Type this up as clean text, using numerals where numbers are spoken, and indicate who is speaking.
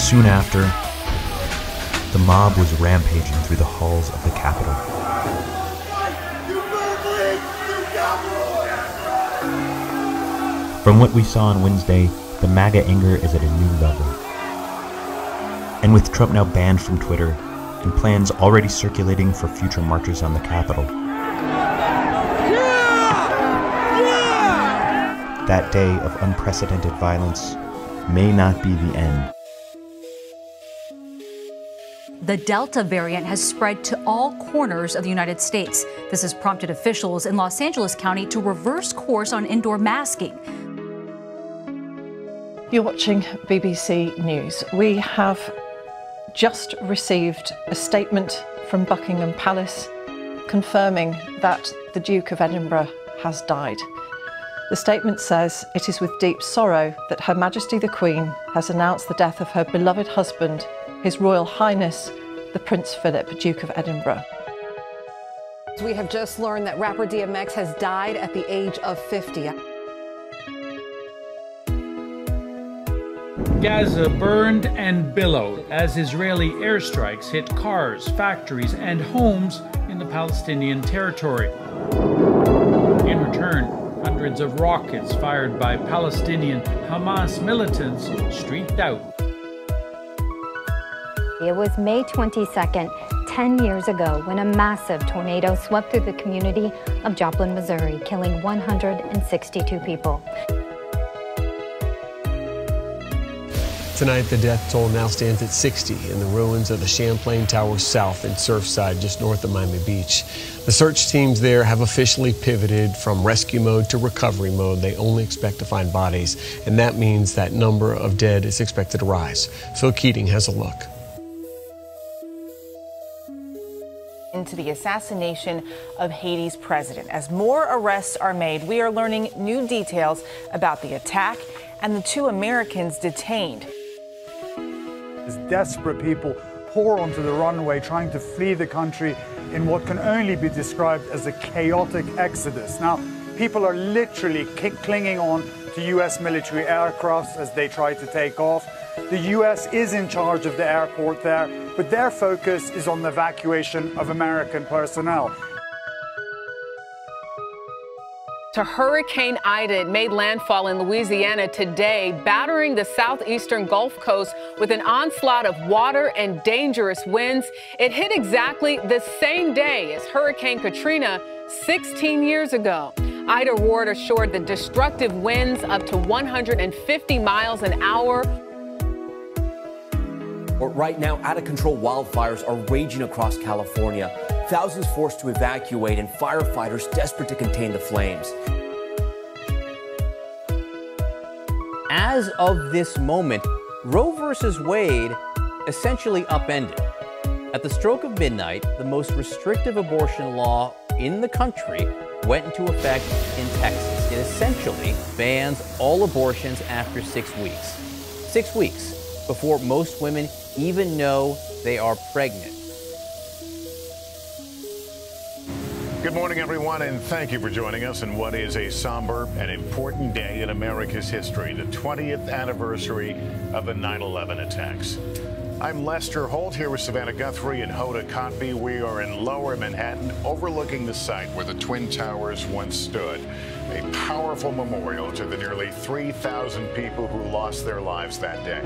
Speaker 1: soon after, the mob was rampaging through the halls of the Capitol. From what we saw on Wednesday, the MAGA anger is at a new level. And with Trump now banned from Twitter, and plans already circulating for future marches on the Capitol, that day of unprecedented violence may not be the end.
Speaker 2: The Delta variant has spread to all corners of the United States. This has prompted officials in Los Angeles County to reverse course on indoor masking.
Speaker 3: You're watching BBC News. We have just received a statement from Buckingham Palace confirming that the Duke of Edinburgh has died. The statement says it is with deep sorrow that Her Majesty the Queen has announced the death of her beloved husband, His Royal Highness, the Prince Philip, Duke of Edinburgh.
Speaker 4: We have just learned that rapper DMX has died at the age of 50.
Speaker 5: Gaza burned and billowed as Israeli airstrikes hit cars, factories, and homes in the Palestinian territory. In return, hundreds of rockets fired by Palestinian Hamas militants streaked out.
Speaker 6: It was May 22nd, 10 years ago, when a massive tornado swept through the community of Joplin, Missouri, killing 162 people.
Speaker 7: Tonight, the death toll now stands at 60 in the ruins of the Champlain Tower South in Surfside, just north of Miami Beach. The search teams there have officially pivoted from rescue mode to recovery mode. They only expect to find bodies, and that means that number of dead is expected to rise. Phil Keating has a look.
Speaker 8: Into the assassination of Haiti's president. As more arrests are made, we are learning new details about the attack and the 2 Americans detained.
Speaker 9: As desperate people pour onto the runway trying to flee the country in what can only be described as a chaotic exodus. Now, people are literally clinging on to US military aircrafts as they try to take off. The US is in charge of the airport there, but their focus is on the evacuation of American personnel.
Speaker 4: Hurricane Ida made landfall in Louisiana today, battering the southeastern Gulf Coast with an onslaught of water and dangerous winds. It hit exactly the same day as Hurricane Katrina 16 years ago. Ida roared ashore the destructive winds up to 150 miles an hour.
Speaker 10: Right now, out-of-control wildfires are raging across California. Thousands forced to evacuate and firefighters desperate to contain the flames. As of this moment, Roe v. Wade essentially upended. At the stroke of midnight, the most restrictive abortion law in the country went into effect in Texas. It essentially bans all abortions after 6 weeks. 6 weeks before most women even know they are pregnant.
Speaker 11: Good morning, everyone, and thank you for joining us in what is a somber and important day in America's history, the 20th anniversary of the 9/11 attacks. I'm Lester Holt here with Savannah Guthrie and Hoda Kotb. We are in Lower Manhattan, overlooking the site where the Twin Towers once stood. A powerful memorial to the nearly 3,000 people who lost their lives that day.